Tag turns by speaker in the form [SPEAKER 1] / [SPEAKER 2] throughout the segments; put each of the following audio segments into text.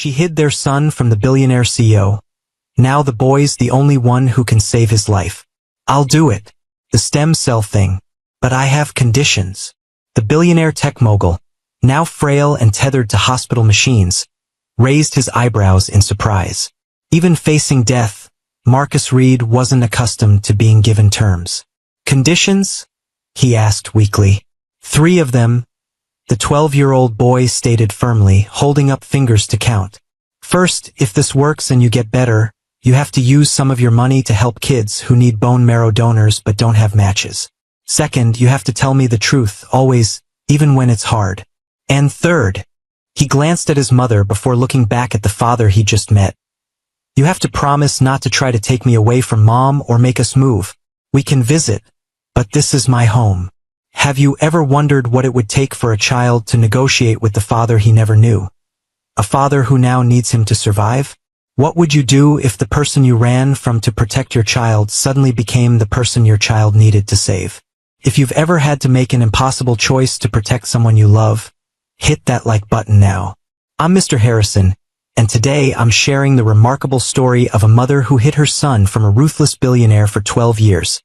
[SPEAKER 1] She hid their son from the billionaire CEO. Now the boy's the only one who can save his life. I'll do it. The stem cell thing. But I have conditions. The billionaire tech mogul, now frail and tethered to hospital machines, raised his eyebrows in surprise. Even facing death, Marcus Reed wasn't accustomed to being given terms. Conditions? He asked weakly. 3 of them, the 12-year-old boy stated firmly, holding up fingers to count. First, if this works and you get better, you have to use some of your money to help kids who need bone marrow donors but don't have matches. Second, you have to tell me the truth, always, even when it's hard. And third, he glanced at his mother before looking back at the father he just met. You have to promise not to try to take me away from Mom or make us move. We can visit, but this is my home. Have you ever wondered what it would take for a child to negotiate with the father he never knew? A father who now needs him to survive? What would you do if the person you ran from to protect your child suddenly became the person your child needed to save? If you've ever had to make an impossible choice to protect someone you love, hit that like button now. I'm Mr. Harrison, and today I'm sharing the remarkable story of a mother who hid her son from a ruthless billionaire for 12 years,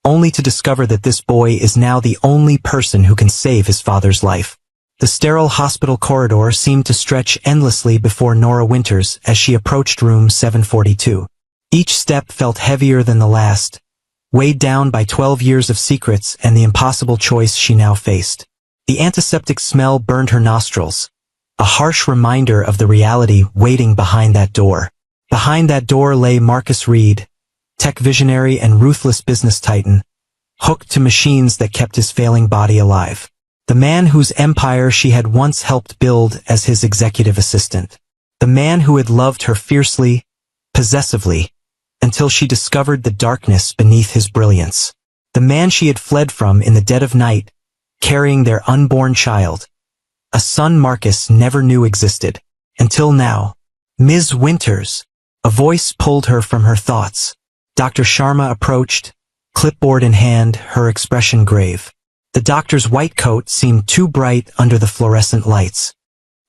[SPEAKER 1] only to discover that this boy is now the only person who can save his father's life. The sterile hospital corridor seemed to stretch endlessly before Nora Winters as she approached room 742. Each step felt heavier than the last, weighed down by 12 years of secrets and the impossible choice she now faced. The antiseptic smell burned her nostrils, a harsh reminder of the reality waiting behind that door. Behind that door lay Marcus Reed, tech visionary and ruthless business titan, hooked to machines that kept his failing body alive. The man whose empire she had once helped build as his executive assistant. The man who had loved her fiercely, possessively, until she discovered the darkness beneath his brilliance. The man she had fled from in the dead of night, carrying their unborn child, a son Marcus never knew existed. Until now. Ms. Winters. A voice pulled her from her thoughts. Dr. Sharma approached, clipboard in hand, her expression grave. The doctor's white coat seemed too bright under the fluorescent lights.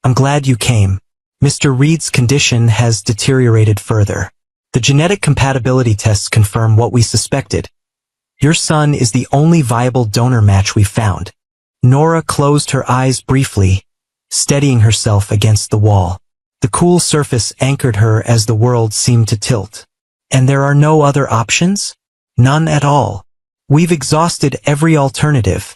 [SPEAKER 1] I'm glad you came. Mr. Reed's condition has deteriorated further. The genetic compatibility tests confirm what we suspected. Your son is the only viable donor match we found. Nora closed her eyes briefly, steadying herself against the wall. The cool surface anchored her as the world seemed to tilt. And there are no other options? None at all. We've exhausted every alternative,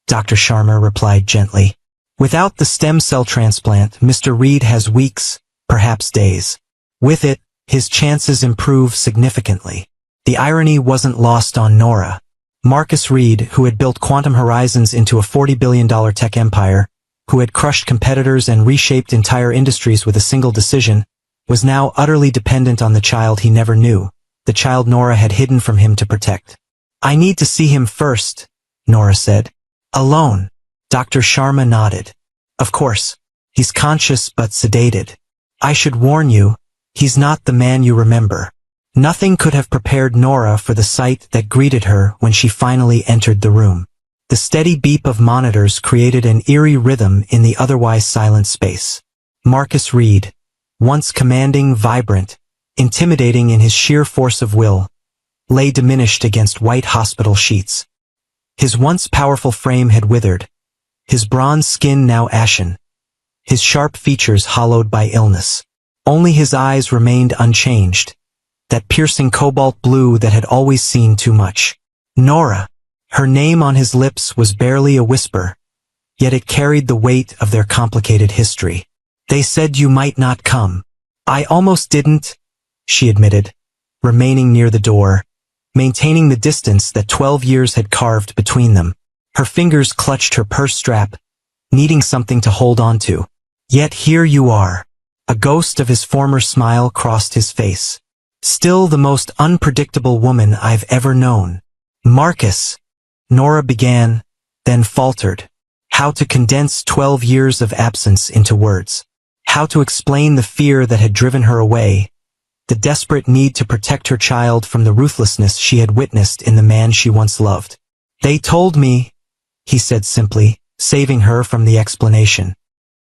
[SPEAKER 1] Dr. Sharma replied gently. Without the stem cell transplant, Mr. Reed has weeks, perhaps days. With it, his chances improve significantly. The irony wasn't lost on Nora. Marcus Reed, who had built Quantum Horizons into a $40 billion tech empire, who had crushed competitors and reshaped entire industries with a single decision, was now utterly dependent on the child he never knew, the child Nora had hidden from him to protect. I need to see him first, Nora said. Alone. Dr. Sharma nodded. Of course. He's conscious but sedated. I should warn you, he's not the man you remember. Nothing could have prepared Nora for the sight that greeted her when she finally entered the room. The steady beep of monitors created an eerie rhythm in the otherwise silent space. Marcus Reed, once commanding, vibrant, intimidating in his sheer force of will, lay diminished against white hospital sheets. His once powerful frame had withered, his bronze skin now ashen, his sharp features hollowed by illness. Only his eyes remained unchanged, that piercing cobalt blue that had always seen too much. Nora. Her name on his lips was barely a whisper, yet it carried the weight of their complicated history. They said you might not come. I almost didn't, she admitted, remaining near the door, maintaining the distance that 12 years had carved between them. Her fingers clutched her purse strap, needing something to hold on to. Yet here you are. A ghost of his former smile crossed his face. Still the most unpredictable woman I've ever known. Marcus, Nora began, then faltered. How to condense 12 years of absence into words. How to explain the fear that had driven her away, the desperate need to protect her child from the ruthlessness she had witnessed in the man she once loved. They told me, he said simply, saving her from the explanation.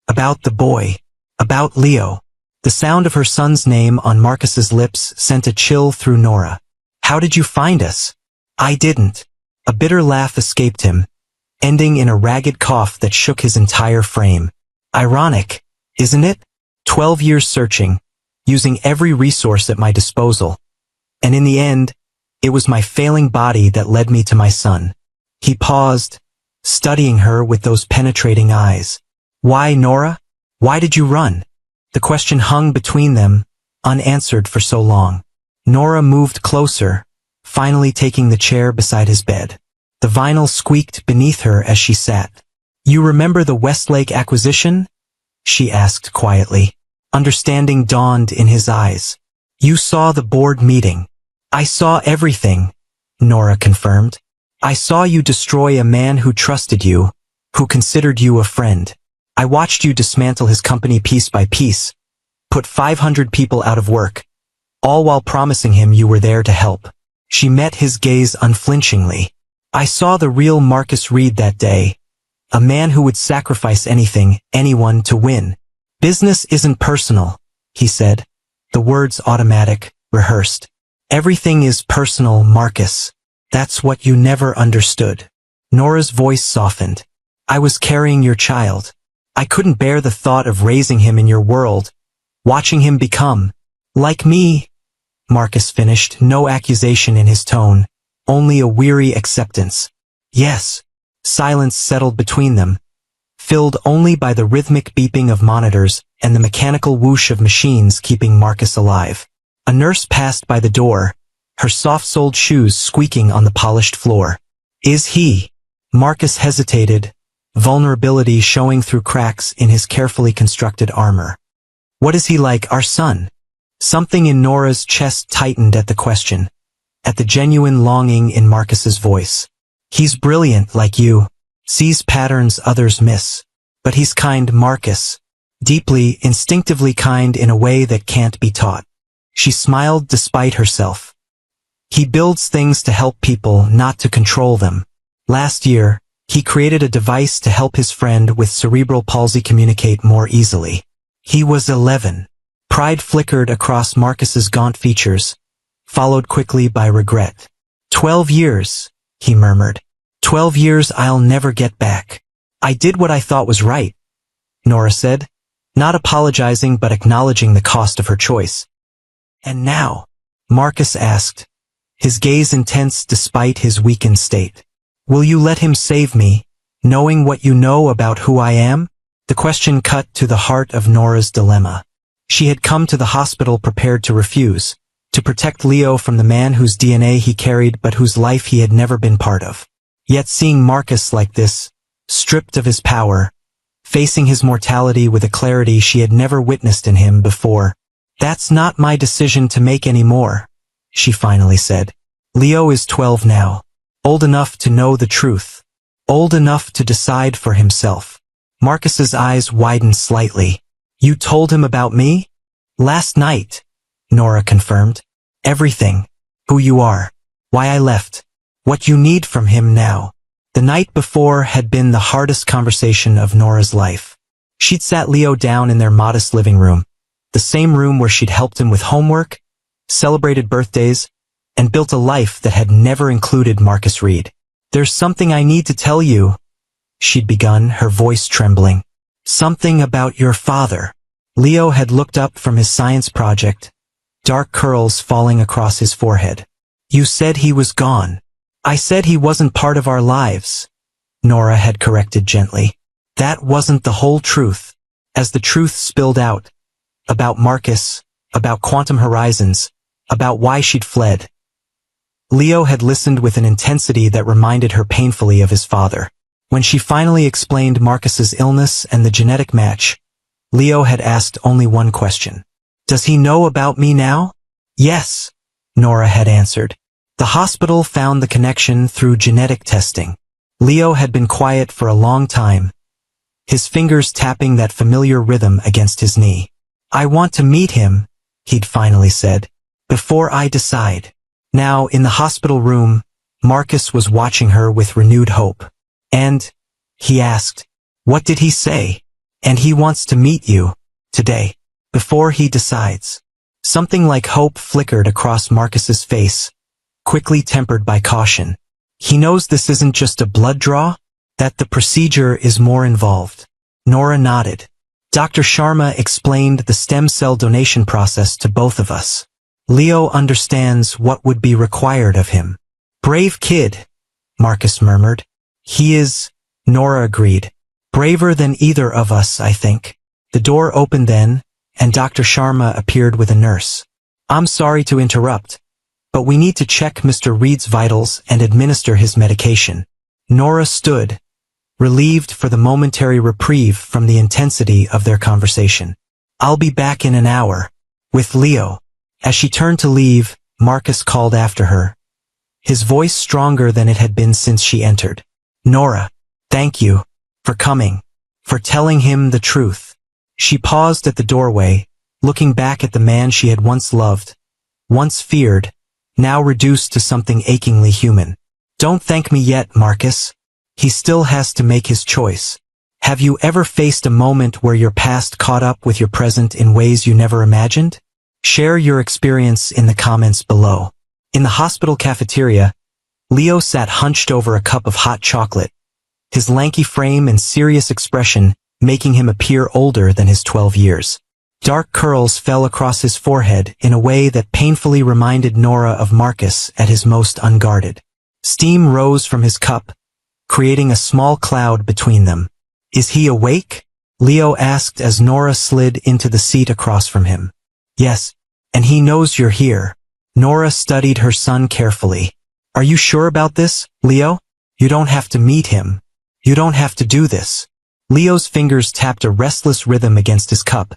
[SPEAKER 1] About the boy. About Leo. The sound of her son's name on Marcus's lips sent a chill through Nora. "How did you find us?" "I didn't." A bitter laugh escaped him, ending in a ragged cough that shook his entire frame. "Ironic, isn't it? 12 years searching, using every resource at my disposal. And in the end, it was my failing body that led me to my son." He paused, studying her with those penetrating eyes. "Why, Nora? Why did you run?" The question hung between them, unanswered for so long. Nora moved closer, finally taking the chair beside his bed. The vinyl squeaked beneath her as she sat. "You remember the Westlake acquisition?" she asked quietly. Understanding dawned in his eyes. "You saw the board meeting." "I saw everything," Nora confirmed. "I saw you destroy a man who trusted you, who considered you a friend. I watched you dismantle his company piece by piece, put 500 people out of work, all while promising him you were there to help." She met his gaze unflinchingly. "I saw the real Marcus Reed that day, a man who would sacrifice anything, anyone to win." "Business isn't personal," he said, the words automatic, rehearsed. "Everything is personal, Marcus. That's what you never understood." Nora's voice softened. "I was carrying your child. I couldn't bear the thought of raising him in your world, watching him become like me." Marcus finished, no accusation in his tone, only a weary acceptance. "Yes." Silence settled between them, filled only by the rhythmic beeping of monitors and the mechanical whoosh of machines keeping Marcus alive. A nurse passed by the door, her soft-soled shoes squeaking on the polished floor. "Is he?" Marcus hesitated, vulnerability showing through cracks in his carefully constructed armor. "What is he like, our son?" Something in Nora's chest tightened at the question, at the genuine longing in Marcus's voice. "He's brilliant like you, sees patterns others miss. But he's kind, Marcus. Deeply, instinctively kind in a way that can't be taught." She smiled despite herself. "He builds things to help people, not to control them. Last year, he created a device to help his friend with cerebral palsy communicate more easily. He was 11. Pride flickered across Marcus's gaunt features, followed quickly by regret. 12 years, he murmured. 12 years I'll never get back. "I did what I thought was right," Nora said, not apologizing but acknowledging the cost of her choice. "And now?" Marcus asked, his gaze intense despite his weakened state. "Will you let him save me, knowing what you know about who I am?" The question cut to the heart of Nora's dilemma. She had come to the hospital prepared to refuse, to protect Leo from the man whose DNA he carried but whose life he had never been part of. Yet seeing Marcus like this, stripped of his power, facing his mortality with a clarity she had never witnessed in him before. "That's not my decision to make anymore," she finally said. "Leo is 12 now, old enough to know the truth, old enough to decide for himself." Marcus's eyes widened slightly. "You told him about me?" "Last night," Nora confirmed. "Everything. Who you are. Why I left. What you need from him now." The night before had been the hardest conversation of Nora's life. She'd sat Leo down in their modest living room, the same room where she'd helped him with homework, celebrated birthdays, and built a life that had never included Marcus Reed. "There's something I need to tell you," she'd begun, her voice trembling. "Something about your father." Leo had looked up from his science project, dark curls falling across his forehead. "You said he was gone." "I said he wasn't part of our lives," Nora had corrected gently. That wasn't the whole truth. As the truth spilled out, about Marcus, about quantum horizons, about why she'd fled, Leo had listened with an intensity that reminded her painfully of his father. When she finally explained Marcus's illness and the genetic match, Leo had asked only one question. "Does he know about me now?" "Yes," Nora had answered. "The hospital found the connection through genetic testing." Leo had been quiet for a long time, his fingers tapping that familiar rhythm against his knee. "I want to meet him," he'd finally said, "before I decide." Now, in the hospital room, Marcus was watching her with renewed hope. "And," he asked, "what did he say?" "And he wants to meet you, today." before he decides. Something like hope flickered across Marcus's face, quickly tempered by caution. He knows this isn't just a blood draw, that the procedure is more involved. Nora nodded. Dr. Sharma explained the stem cell donation process to both of us. Leo understands what would be required of him. Brave kid, Marcus murmured. He is, Nora agreed. Braver than either of us, I think. The door opened then, and Dr. Sharma appeared with a nurse. I'm sorry to interrupt, but we need to check Mr. Reed's vitals and administer his medication. Nora stood, relieved for the momentary reprieve from the intensity of their conversation. I'll be back in an hour, with Leo. As she turned to leave, Marcus called after her, his voice stronger than it had been since she entered. Nora, thank you, for coming, for telling him the truth. She paused at the doorway, looking back at the man she had once loved, once feared, now reduced to something achingly human. Don't thank me yet, Marcus. He still has to make his choice. Have you ever faced a moment where your past caught up with your present in ways you never imagined? Share your experience in the comments below. In the hospital cafeteria, Leo sat hunched over a cup of hot chocolate, his lanky frame and serious expression making him appear older than his 12 years. Dark curls fell across his forehead in a way that painfully reminded Nora of Marcus at his most unguarded. Steam rose from his cup, creating a small cloud between them. Is he awake? Leo asked as Nora slid into the seat across from him. Yes, and he knows you're here. Nora studied her son carefully. Are you sure about this, Leo? You don't have to meet him. You don't have to do this. Leo's fingers tapped a restless rhythm against his cup,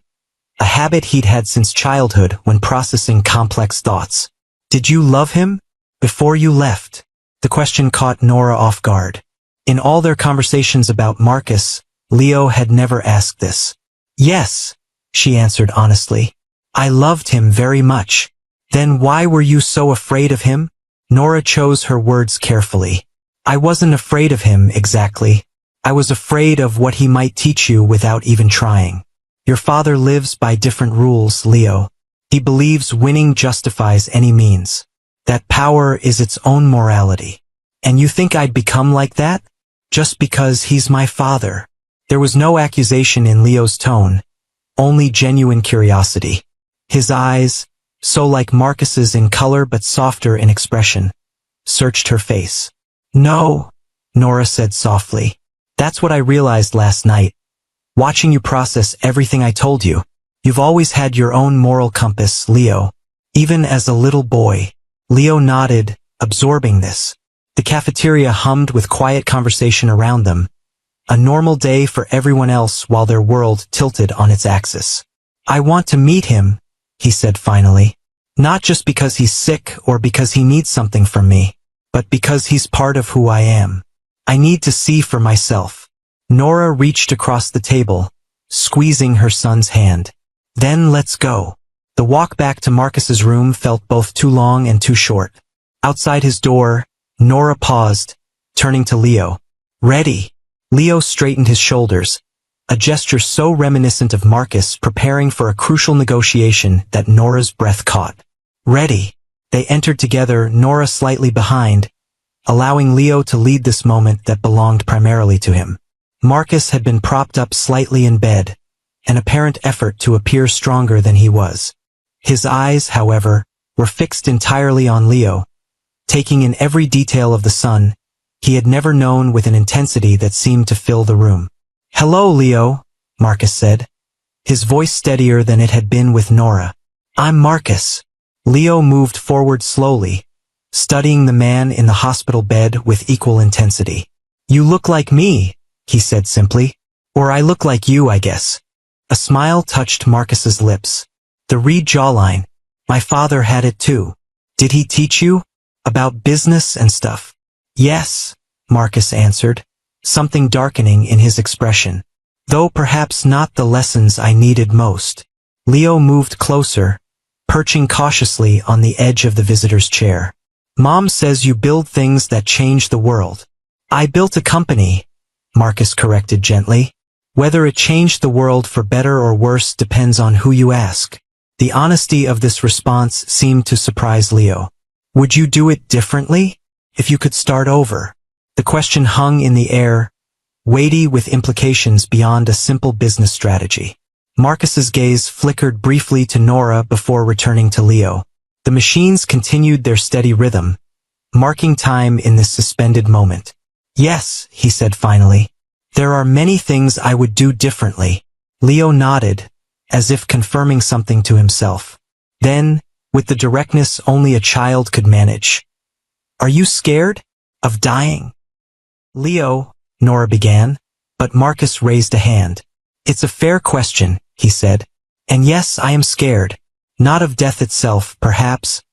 [SPEAKER 1] a habit he'd had since childhood when processing complex thoughts. Did you love him before you left? The question caught Nora off guard. In all their conversations about Marcus, Leo had never asked this. Yes, she answered honestly. I loved him very much. Then why were you so afraid of him? Nora chose her words carefully. I wasn't afraid of him exactly. I was afraid of what he might teach you without even trying. Your father lives by different rules, Leo. He believes winning justifies any means. That power is its own morality. And you think I'd become like that? Just because he's my father. There was no accusation in Leo's tone, only genuine curiosity. His eyes, so like Marcus's in color but softer in expression, searched her face. No, Nora said softly. That's what I realized last night. Watching you process everything I told you. You've always had your own moral compass, Leo. Even as a little boy. Leo nodded, absorbing this. The cafeteria hummed with quiet conversation around them. A normal day for everyone else while their world tilted on its axis. I want to meet him, he said finally. Not just because he's sick or because he needs something from me, but because he's part of who I am. I need to see for myself. Nora reached across the table, squeezing her son's hand. Then let's go. The walk back to Marcus's room felt both too long and too short. Outside his door, Nora paused, turning to Leo. Ready? Leo straightened his shoulders, a gesture so reminiscent of Marcus preparing for a crucial negotiation that Nora's breath caught. Ready. They entered together, Nora slightly behind, allowing Leo to lead this moment that belonged primarily to him. Marcus had been propped up slightly in bed, an apparent effort to appear stronger than he was. His eyes, however, were fixed entirely on Leo, taking in every detail of the son he had never known with an intensity that seemed to fill the room. Hello, Leo, Marcus said, his voice steadier than it had been with Nora. I'm Marcus. Leo moved forward slowly, studying the man in the hospital bed with equal intensity. You look like me, he said simply. Or I look like you, I guess. A smile touched Marcus's lips. The Reed jawline. My father had it too. Did he teach you? About business and stuff? Yes, Marcus answered, something darkening in his expression. Though perhaps not the lessons I needed most. Leo moved closer, perching cautiously on the edge of the visitor's chair. Mom says you build things that change the world. I built a company, Marcus corrected gently. Whether it changed the world for better or worse depends on who you ask. The honesty of this response seemed to surprise Leo. Would you do it differently? If you could start over? The question hung in the air, weighty with implications beyond a simple business strategy. Marcus's gaze flickered briefly to Nora before returning to Leo. The machines continued their steady rhythm, marking time in this suspended moment. Yes, he said finally. There are many things I would do differently. Leo nodded, as if confirming something to himself. Then, with the directness only a child could manage. Are you scared? Of dying? Leo, Nora began, but Marcus raised a hand. It's a fair question, he said. And yes, I am scared. Not of death itself, perhaps,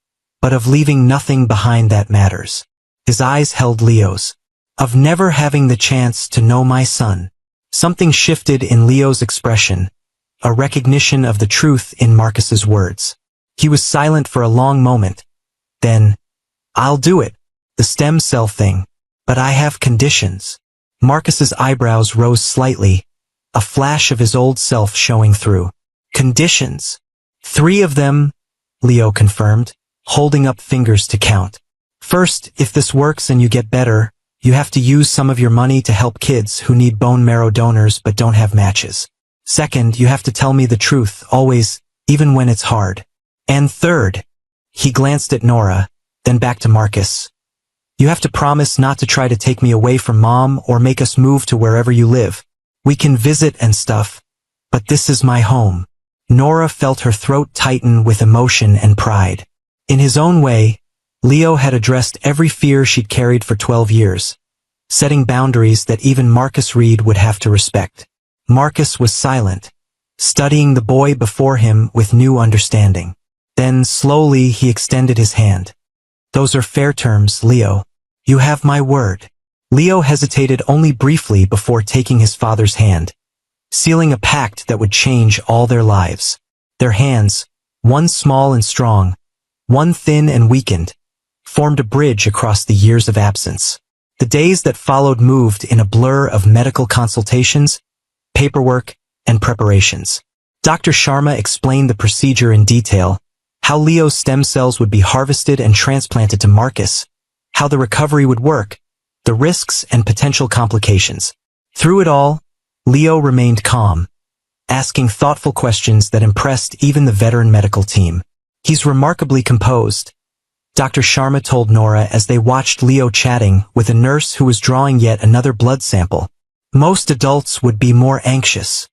[SPEAKER 1] but of leaving nothing behind that matters. His eyes held Leo's. Of never having the chance to know my son. Something shifted in Leo's expression, a recognition of the truth in Marcus's words. He was silent for a long moment. Then, I'll do it, the stem cell thing, but I have conditions. Marcus's eyebrows rose slightly, a flash of his old self showing through. Conditions. 3 of them, Leo confirmed, holding up fingers to count. First, if this works and you get better, you have to use some of your money to help kids who need bone marrow donors but don't have matches. Second, you have to tell me the truth, always, even when it's hard. And third, he glanced at Nora, then back to Marcus. You have to promise not to try to take me away from Mom or make us move to wherever you live. We can visit and stuff, but this is my home. Nora felt her throat tighten with emotion and pride. In his own way, Leo had addressed every fear she'd carried for 12 years, setting boundaries that even Marcus Reed would have to respect. Marcus was silent, studying the boy before him with new understanding. Then, slowly, he extended his hand. Those are fair terms, Leo. You have my word. Leo hesitated only briefly before taking his father's hand, sealing a pact that would change all their lives. Their hands, one small and strong, one thin and weakened, formed a bridge across the years of absence. The days that followed moved in a blur of medical consultations, paperwork, and preparations. Dr. Sharma explained the procedure in detail, how Leo's stem cells would be harvested and transplanted to Marcus, how the recovery would work, the risks and potential complications. Through it all, Leo remained calm, asking thoughtful questions that impressed even the veteran medical team. He's remarkably composed, Dr. Sharma told Nora as they watched Leo chatting with a nurse who was drawing yet another blood sample. Most adults would be more anxious.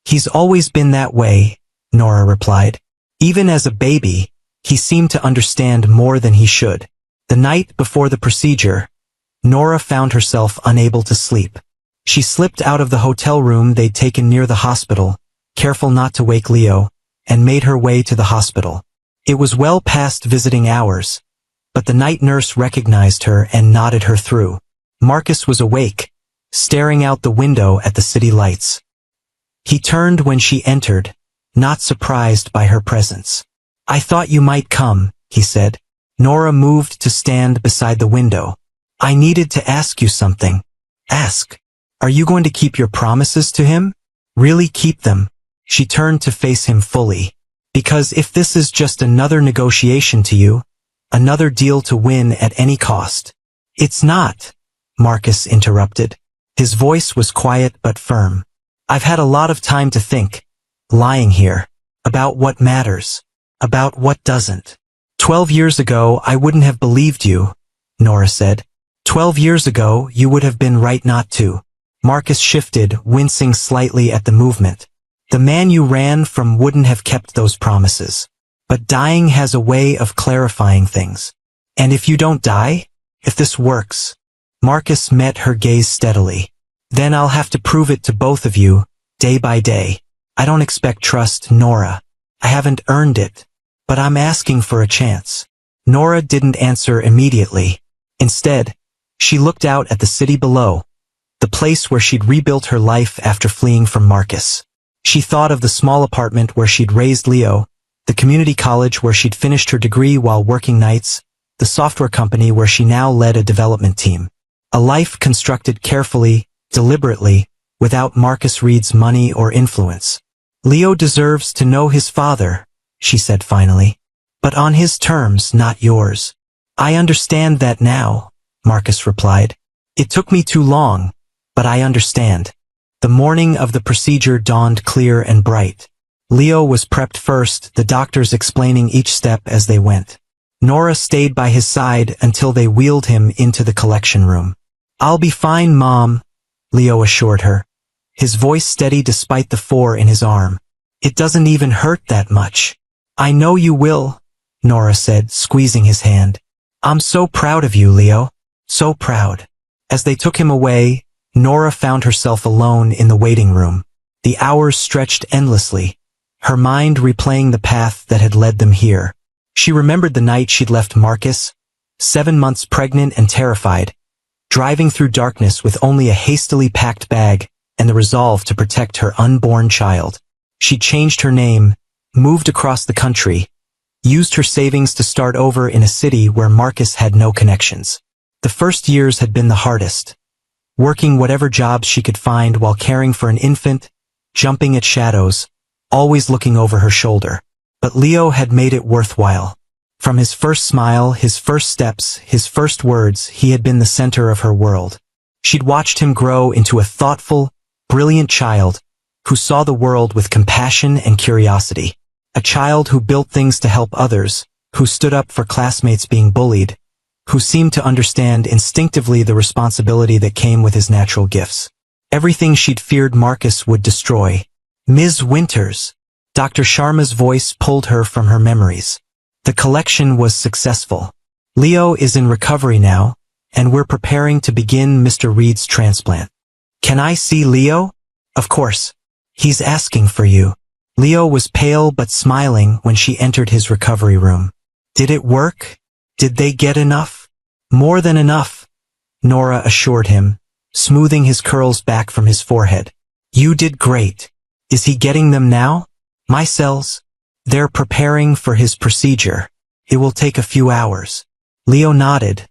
[SPEAKER 1] He's always been that way, Nora replied. Even as a baby, he seemed to understand more than he should. The night before the procedure, Nora found herself unable to sleep. She slipped out of the hotel room they'd taken near the hospital, careful not to wake Leo, and made her way to the hospital. It was well past visiting hours, but the night nurse recognized her and nodded her through. Marcus was awake, staring out the window at the city lights. He turned when she entered, not surprised by her presence. I thought you might come, he said. Nora moved to stand beside the window. I needed to ask you something. Ask. Are you going to keep your promises to him? Really keep them? She turned to face him fully. Because if this is just another negotiation to you, another deal to win at any cost. It's not, Marcus interrupted. His voice was quiet but firm. I've had a lot of time to think, lying here, about what matters, about what doesn't. 12 years ago I wouldn't have believed you, Nora said. 12 years ago you would have been right not to. Marcus shifted, wincing slightly at the movement. The man you ran from wouldn't have kept those promises. But dying has a way of clarifying things. And if you don't die? If this works? Marcus met her gaze steadily. Then I'll have to prove it to both of you, day by day. I don't expect trust, Nora. I haven't earned it. But I'm asking for a chance. Nora didn't answer immediately. Instead, she looked out at the city below, the place where she'd rebuilt her life after fleeing from Marcus. She thought of the small apartment where she'd raised Leo, the community college where she'd finished her degree while working nights, the software company where she now led a development team. A life constructed carefully, deliberately, without Marcus Reed's money or influence. Leo deserves to know his father, she said finally. But on his terms, not yours. I understand that now, Marcus replied. It took me too long, but I understand. The morning of the procedure dawned clear and bright. Leo was prepped first, the doctors explaining each step as they went. Nora stayed by his side until they wheeled him into the collection room. I'll be fine, Mom, Leo assured her, his voice steady despite the 4 in his arm. It doesn't even hurt that much. I know you will, Nora said, squeezing his hand. I'm so proud of you, Leo. So proud. As they took him away, Nora found herself alone in the waiting room. The hours stretched endlessly, her mind replaying the path that had led them here. She remembered the night she'd left Marcus, 7 months pregnant and terrified, driving through darkness with only a hastily packed bag and the resolve to protect her unborn child. She changed her name, moved across the country, used her savings to start over in a city where Marcus had no connections. The first years had been the hardest, working whatever jobs she could find while caring for an infant, jumping at shadows, always looking over her shoulder. But Leo had made it worthwhile. From his first smile, his first steps, his first words, he had been the center of her world. She'd watched him grow into a thoughtful, brilliant child who saw the world with compassion and curiosity. A child who built things to help others, who stood up for classmates being bullied, who seemed to understand instinctively the responsibility that came with his natural gifts. Everything she'd feared Marcus would destroy. Ms. Winters. Dr. Sharma's voice pulled her from her memories. The collection was successful. Leo is in recovery now, and we're preparing to begin Mr. Reed's transplant. Can I see Leo? Of course. He's asking for you. Leo was pale but smiling when she entered his recovery room. Did it work? Did they get enough? More than enough, Nora assured him, smoothing his curls back from his forehead. You did great. Is he getting them now? My cells? They're preparing for his procedure. It will take a few hours. Leo nodded,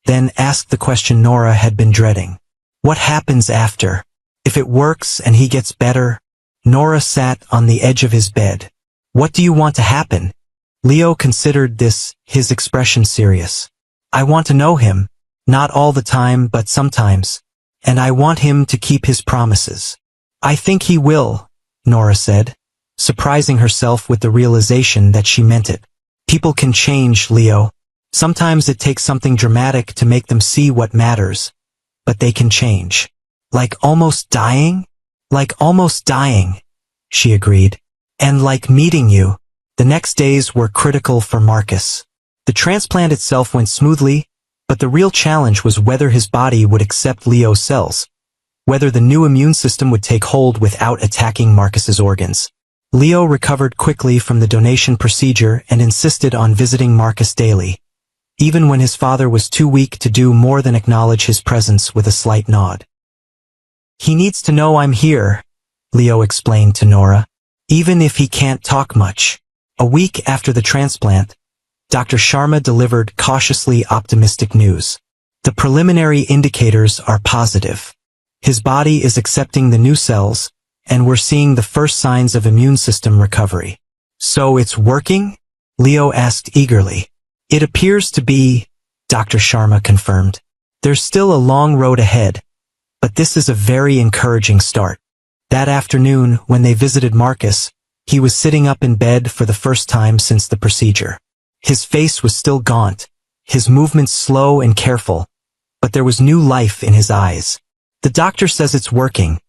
[SPEAKER 1] then asked the question Nora had been dreading. What happens after? If it works and he gets better? Nora sat on the edge of his bed. What do you want to happen? Leo considered this, his expression serious. I want to know him, not all the time but sometimes, and I want him to keep his promises. I think he will, Nora said, surprising herself with the realization that she meant it. People can change, Leo. Sometimes it takes something dramatic to make them see what matters, but they can change. Like almost dying? Like almost dying, she agreed. And like meeting you. The next days were critical for Marcus. The transplant itself went smoothly, but the real challenge was whether his body would accept Leo's cells, whether the new immune system would take hold without attacking Marcus's organs. Leo recovered quickly from the donation procedure and insisted on visiting Marcus daily, even when his father was too weak to do more than acknowledge his presence with a slight nod. He needs to know I'm here, Leo explained to Nora, even if he can't talk much. A week after the transplant, Dr. Sharma delivered cautiously optimistic news. The preliminary indicators are positive. His body is accepting the new cells, and we're seeing the first signs of immune system recovery. So it's working? Leo asked eagerly. It appears to be, Dr. Sharma confirmed. There's still a long road ahead, but this is a very encouraging start. That afternoon, when they visited Marcus, he was sitting up in bed for the first time since the procedure. His face was still gaunt, his movements slow and careful, but there was new life in his eyes. The doctor says it's working,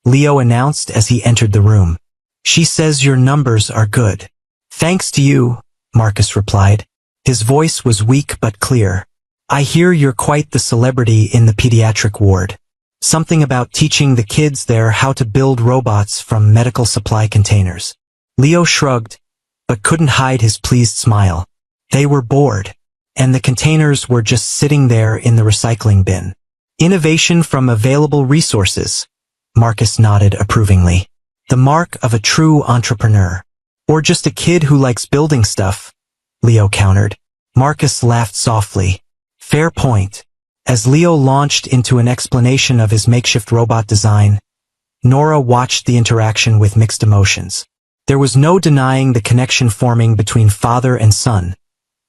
[SPEAKER 1] Leo announced as he entered the room. She says your numbers are good. Thanks to you, Marcus replied. His voice was weak but clear. I hear you're quite the celebrity in the pediatric ward. Something about teaching the kids there how to build robots from medical supply containers. Leo shrugged, but couldn't hide his pleased smile. They were bored, and the containers were just sitting there in the recycling bin. Innovation from available resources, Marcus nodded approvingly. The mark of a true entrepreneur. Or just a kid who likes building stuff, Leo countered. Marcus laughed softly. Fair point. As Leo launched into an explanation of his makeshift robot design, Nora watched the interaction with mixed emotions. There was no denying the connection forming between father and son,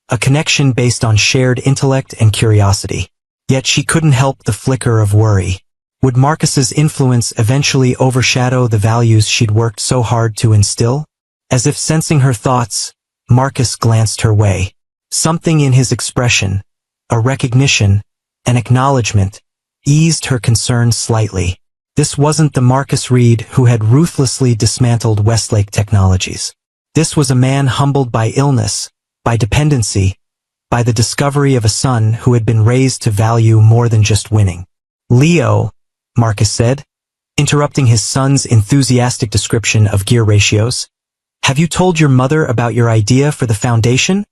[SPEAKER 1] a connection based on shared intellect and curiosity. Yet she couldn't help the flicker of worry. Would Marcus's influence eventually overshadow the values she'd worked so hard to instill? As if sensing her thoughts, Marcus glanced her way. Something in his expression, a recognition, an acknowledgement, eased her concern slightly. This wasn't the Marcus Reed who had ruthlessly dismantled Westlake Technologies. This was a man humbled by illness, by dependency, by the discovery of a son who had been raised to value more than just winning. "Leo," Marcus said, interrupting his son's enthusiastic description of gear ratios, "have you told your mother about your idea for the foundation?"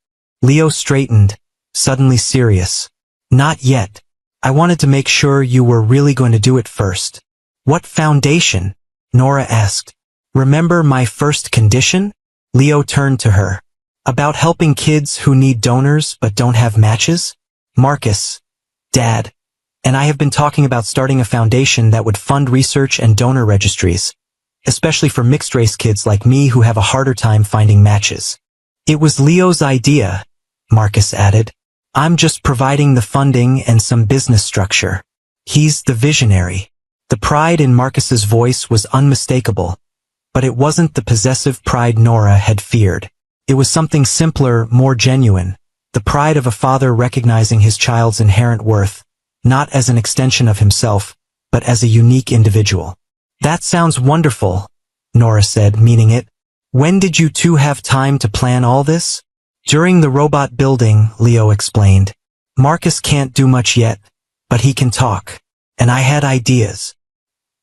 [SPEAKER 1] Leo straightened, suddenly serious. "Not yet. I wanted to make sure you were really going to do it first." "What foundation?" Nora asked. "Remember my first condition?" Leo turned to her. "About helping kids who need donors but don't have matches?" "Marcus, Dad, and I have been talking about starting a foundation that would fund research and donor registries, especially for mixed-race kids like me who have a harder time finding matches." "It was Leo's idea," Marcus added. "I'm just providing the funding and some business structure. He's the visionary." The pride in Marcus's voice was unmistakable, but it wasn't the possessive pride Nora had feared. It was something simpler, more genuine, the pride of a father recognizing his child's inherent worth, not as an extension of himself, but as a unique individual. "That sounds wonderful," Nora said, meaning it. "When did you two have time to plan all this?" "During the robot building," Leo explained. "Marcus can't do much yet, but he can talk. And I had ideas."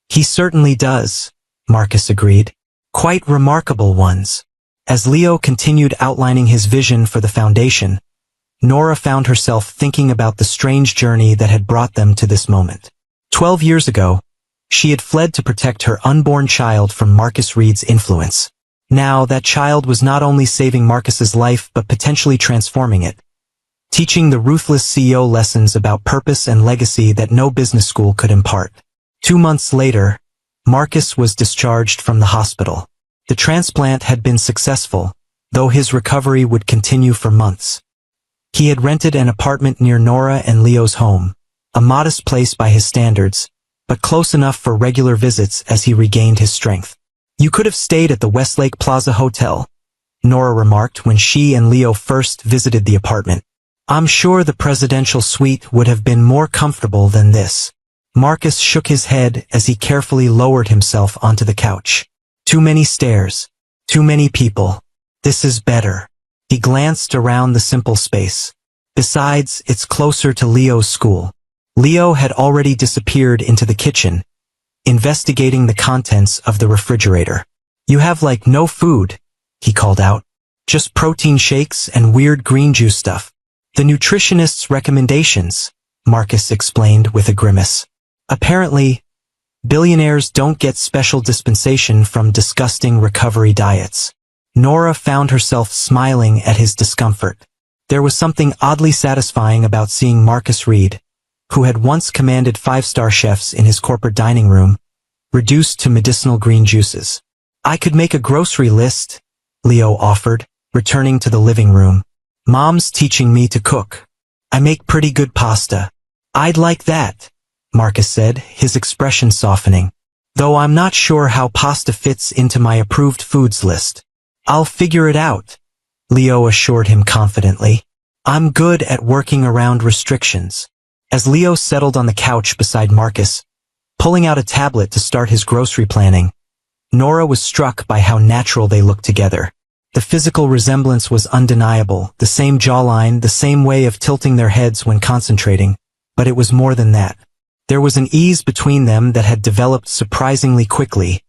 [SPEAKER 1] "He certainly does," Marcus agreed. "Quite remarkable ones." As Leo continued outlining his vision for the foundation, Nora found herself thinking about the strange journey that had brought them to this moment. 12 years ago, she had fled to protect her unborn child from Marcus Reed's influence. Now, that child was not only saving Marcus's life but potentially transforming it, teaching the ruthless CEO lessons about purpose and legacy that no business school could impart. 2 months later, Marcus was discharged from the hospital. The transplant had been successful, though his recovery would continue for months. He had rented an apartment near Nora and Leo's home, a modest place by his standards, but close enough for regular visits as he regained his strength. "You could have stayed at the Westlake Plaza Hotel," Nora remarked when she and Leo first visited the apartment. "I'm sure the presidential suite would have been more comfortable than this." Marcus shook his head as he carefully lowered himself onto the couch. "Too many stairs. Too many people. This is better." He glanced around the simple space. "Besides, it's closer to Leo's school." Leo had already disappeared into the kitchen, investigating the contents of the refrigerator. "You have like no food," he called out. "Just protein shakes and weird green juice stuff." "The nutritionist's recommendations," Marcus explained with a grimace. "Apparently, billionaires don't get special dispensation from disgusting recovery diets." Nora found herself smiling at his discomfort. There was something oddly satisfying about seeing Marcus Reed, who had once commanded 5-star chefs in his corporate dining room, reduced to medicinal green juices. "I could make a grocery list," Leo offered, returning to the living room. "Mom's teaching me to cook. I make pretty good pasta." "I'd like that," Marcus said, his expression softening. "Though I'm not sure how pasta fits into my approved foods list." "I'll figure it out," Leo assured him confidently. "I'm good at working around restrictions." As Leo settled on the couch beside Marcus, pulling out a tablet to start his grocery planning, Nora was struck by how natural they looked together. The physical resemblance was undeniable, the same jawline, the same way of tilting their heads when concentrating, but it was more than that. There was an ease between them that had developed surprisingly quickly,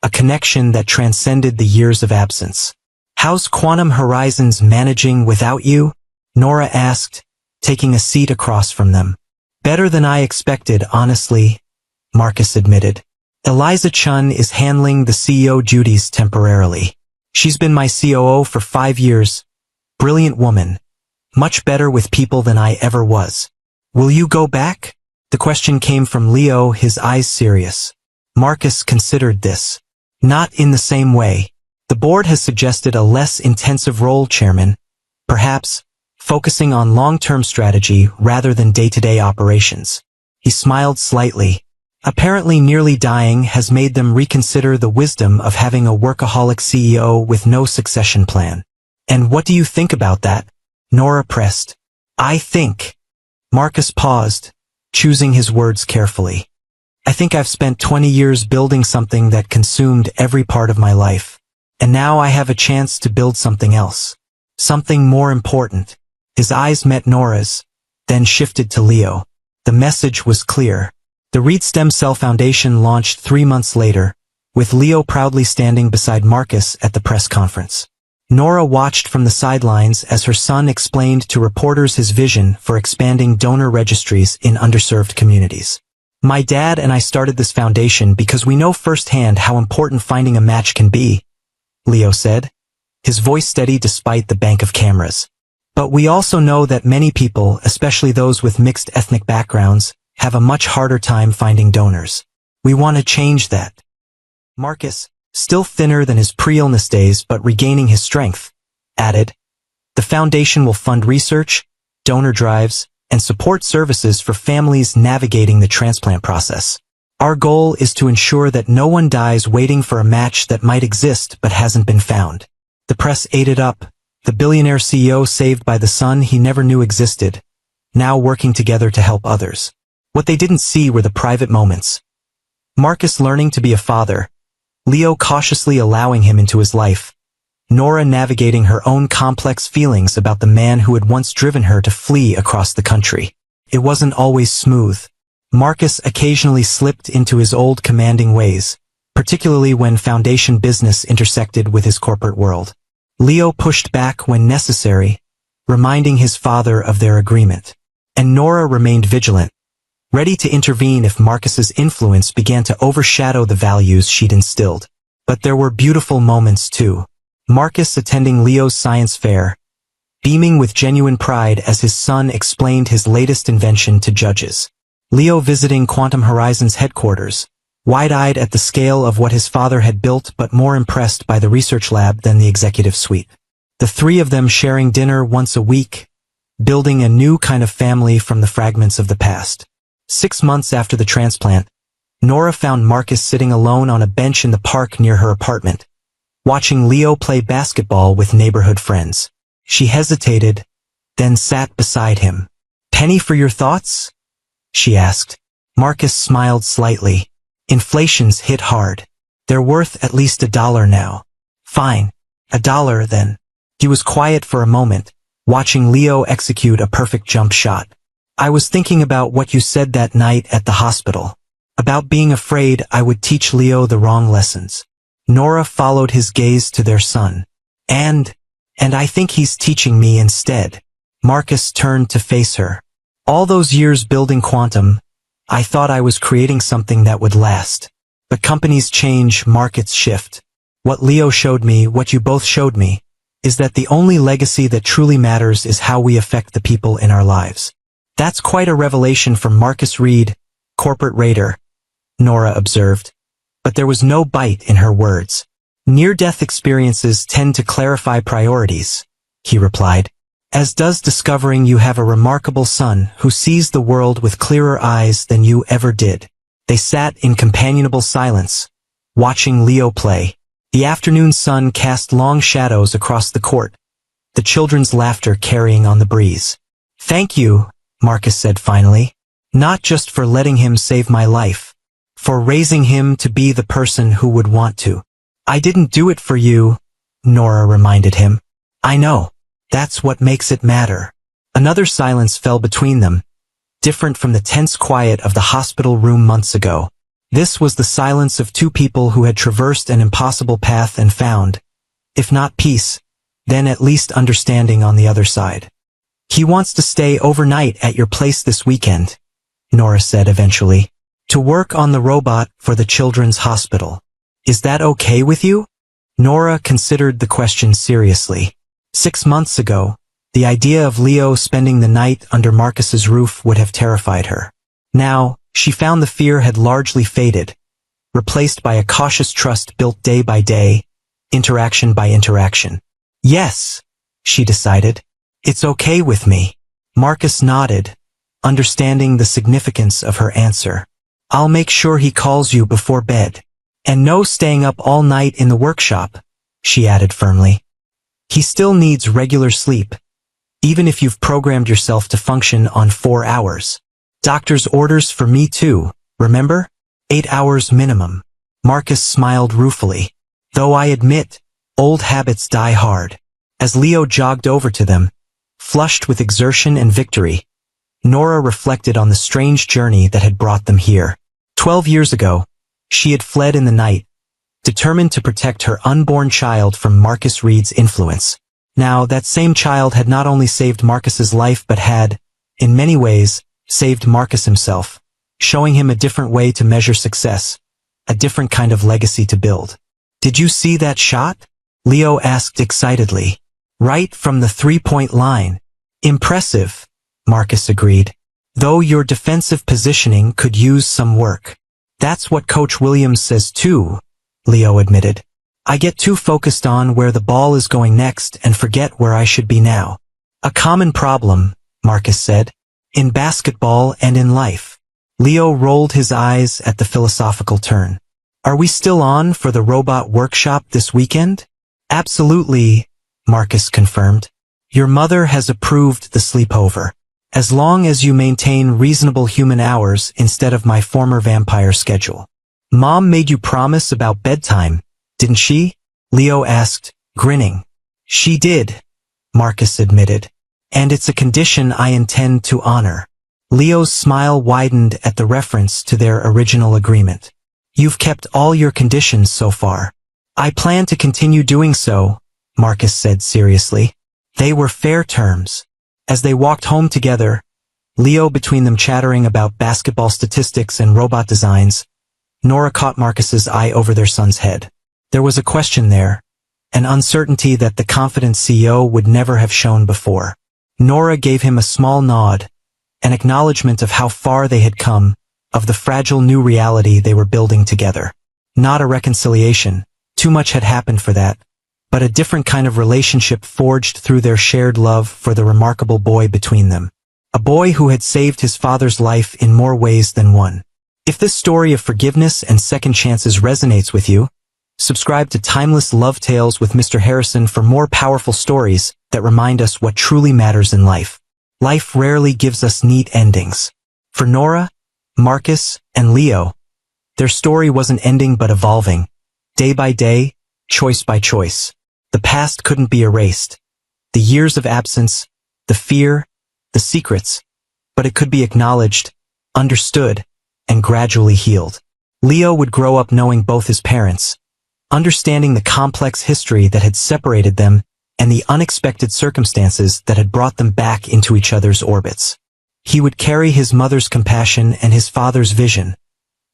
[SPEAKER 1] a connection that transcended the years of absence. "How's Quantum Horizons managing without you?" Nora asked, taking a seat across from them. "Better than I expected, honestly," Marcus admitted. "Eliza Chun is handling the CEO duties temporarily. She's been my COO for 5 years. Brilliant woman. Much better with people than I ever was." "Will you go back?" The question came from Leo, his eyes serious. Marcus considered this. Not in the same way. The board has suggested a less intensive role, Chairman, perhaps focusing on long-term strategy rather than day-to-day operations. He smiled slightly. Apparently nearly dying has made them reconsider the wisdom of having a workaholic CEO with no succession plan. And what do you think about that? Nora pressed. I think. Marcus paused, choosing his words carefully. I think I've spent 20 years building something that consumed every part of my life. And now I have a chance to build something else. Something more important. His eyes met Nora's, then shifted to Leo. The message was clear. The Reed Stem Cell Foundation launched 3 months later, with Leo proudly standing beside Marcus at the press conference. Nora watched from the sidelines as her son explained to reporters his vision for expanding donor registries in underserved communities. My dad and I started this foundation because we know firsthand how important finding a match can be, Leo said, his voice steady despite the bank of cameras. But we also know that many people, especially those with mixed ethnic backgrounds, have a much harder time finding donors. We want to change that. Marcus, still thinner than his pre-illness days but regaining his strength, added, the foundation will fund research, donor drives, and support services for families navigating the transplant process. Our goal is to ensure that no one dies waiting for a match that might exist but hasn't been found. The press ate it up. The billionaire CEO saved by the son he never knew existed, now working together to help others. What they didn't see were the private moments. Marcus learning to be a father, Leo cautiously allowing him into his life, Nora navigating her own complex feelings about the man who had once driven her to flee across the country. It wasn't always smooth. Marcus occasionally slipped into his old commanding ways, particularly when foundation business intersected with his corporate world. Leo pushed back when necessary, reminding his father of their agreement. And Nora remained vigilant, ready to intervene if Marcus's influence began to overshadow the values she'd instilled. But there were beautiful moments too. Marcus attending Leo's science fair, beaming with genuine pride as his son explained his latest invention to judges. Leo visiting Quantum Horizons headquarters, wide-eyed at the scale of what his father had built but more impressed by the research lab than the executive suite. The three of them sharing dinner once a week, building a new kind of family from the fragments of the past. 6 months after the transplant, Nora found Marcus sitting alone on a bench in the park near her apartment, watching Leo play basketball with neighborhood friends. She hesitated, then sat beside him. "Penny for your thoughts?" she asked. Marcus smiled slightly. Inflation's hit hard. They're worth at least $1 now. Fine. $1 then. He was quiet for a moment, watching Leo execute a perfect jump shot. I was thinking about what you said that night at the hospital. About being afraid I would teach Leo the wrong lessons. Nora followed his gaze to their son. And I think he's teaching me instead. Marcus turned to face her. All those years building Quantum, I thought I was creating something that would last. But companies change, markets shift. What Leo showed me, what you both showed me, is that the only legacy that truly matters is how we affect the people in our lives. That's quite a revelation from Marcus Reed, corporate raider, Nora observed. But there was no bite in her words. Near-death experiences tend to clarify priorities, he replied. As does discovering you have a remarkable son who sees the world with clearer eyes than you ever did. They sat in companionable silence, watching Leo play. The afternoon sun cast long shadows across the court, the children's laughter carrying on the breeze. Thank you, Marcus said finally, not just for letting him save my life, for raising him to be the person who would want to. I didn't do it for you, Nora reminded him. I know. That's what makes it matter. Another silence fell between them, different from the tense quiet of the hospital room months ago. This was the silence of two people who had traversed an impossible path and found, if not peace, then at least understanding on the other side. He wants to stay overnight at your place this weekend, Nora said eventually, to work on the robot for the children's hospital. Is that okay with you? Nora considered the question seriously. 6 months ago, the idea of Leo spending the night under Marcus's roof would have terrified her. Now, she found the fear had largely faded, replaced by a cautious trust built day by day, interaction by interaction. Yes, she decided. It's okay with me. Marcus nodded, understanding the significance of her answer. I'll make sure he calls you before bed. And no staying up all night in the workshop, she added firmly. He still needs regular sleep, even if you've programmed yourself to function on 4 hours. Doctor's orders for me too, remember? 8 hours minimum. Marcus smiled ruefully. Though I admit, old habits die hard. As Leo jogged over to them, flushed with exertion and victory, Nora reflected on the strange journey that had brought them here. 12 years ago, she had fled in the night, determined to protect her unborn child from Marcus Reed's influence. Now, that same child had not only saved Marcus's life but had, in many ways, saved Marcus himself, showing him a different way to measure success, a different kind of legacy to build. Did you see that shot? Leo asked excitedly. Right from the three-point line. Impressive, Marcus agreed. Though your defensive positioning could use some work. That's what Coach Williams says too, Leo admitted. I get too focused on where the ball is going next and forget where I should be now. A common problem, Marcus said, in basketball and in life. Leo rolled his eyes at the philosophical turn. Are we still on for the robot workshop this weekend? Absolutely, Marcus confirmed. Your mother has approved the sleepover. As long as you maintain reasonable human hours instead of my former vampire schedule. Mom made you promise about bedtime, didn't she? Leo asked, grinning. She did, Marcus admitted. And it's a condition I intend to honor. Leo's smile widened at the reference to their original agreement. You've kept all your conditions so far. I plan to continue doing so, Marcus said seriously. They were fair terms. As they walked home together, Leo between them chattering about basketball statistics and robot designs, Nora caught Marcus's eye over their son's head. There was a question there, an uncertainty that the confident CEO would never have shown before. Nora gave him a small nod, an acknowledgement of how far they had come, of the fragile new reality they were building together. Not a reconciliation, too much had happened for that, but a different kind of relationship forged through their shared love for the remarkable boy between them. A boy who had saved his father's life in more ways than one. If this story of forgiveness and second chances resonates with you, subscribe to Timeless Love Tales with Mr. Harrison for more powerful stories that remind us what truly matters in life. Life rarely gives us neat endings. For Nora, Marcus, and Leo, their story wasn't ending but evolving, day by day, choice by choice. The past couldn't be erased. The years of absence, the fear, the secrets, but it could be acknowledged, understood, and gradually healed. Leo would grow up knowing both his parents, understanding the complex history that had separated them and the unexpected circumstances that had brought them back into each other's orbits. He would carry his mother's compassion and his father's vision,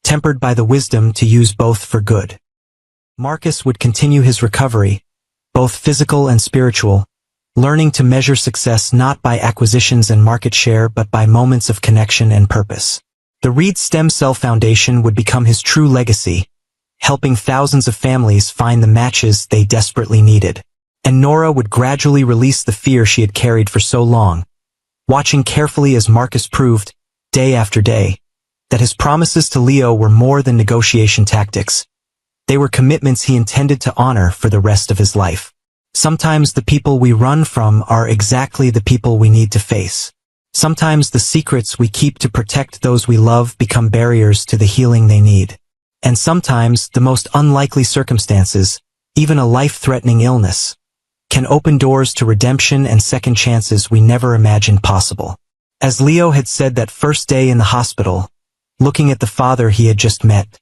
[SPEAKER 1] tempered by the wisdom to use both for good. Marcus would continue his recovery, both physical and spiritual, learning to measure success not by acquisitions and market share but by moments of connection and purpose. The Reed Stem Cell Foundation would become his true legacy, helping thousands of families find the matches they desperately needed. And Nora would gradually release the fear she had carried for so long, watching carefully as Marcus proved, day after day, that his promises to Leo were more than negotiation tactics. They were commitments he intended to honor for the rest of his life. Sometimes the people we run from are exactly the people we need to face. Sometimes the secrets we keep to protect those we love become barriers to the healing they need. And sometimes the most unlikely circumstances, even a life-threatening illness, can open doors to redemption and second chances we never imagined possible. As Leo had said that first day in the hospital, looking at the father he had just met,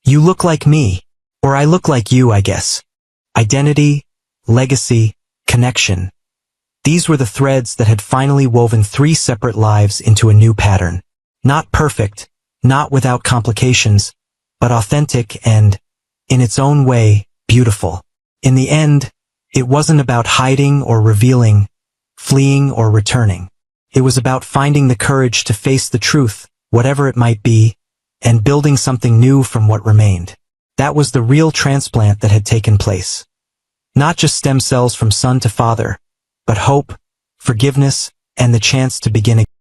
[SPEAKER 1] "You look like me, or I look like you, I guess." Identity, legacy, connection. These were the threads that had finally woven 3 separate lives into a new pattern. Not perfect, not without complications, but authentic and, in its own way, beautiful. In the end, it wasn't about hiding or revealing, fleeing or returning. It was about finding the courage to face the truth, whatever it might be, and building something new from what remained. That was the real transplant that had taken place. Not just stem cells from son to father, but hope, forgiveness, and the chance to begin again.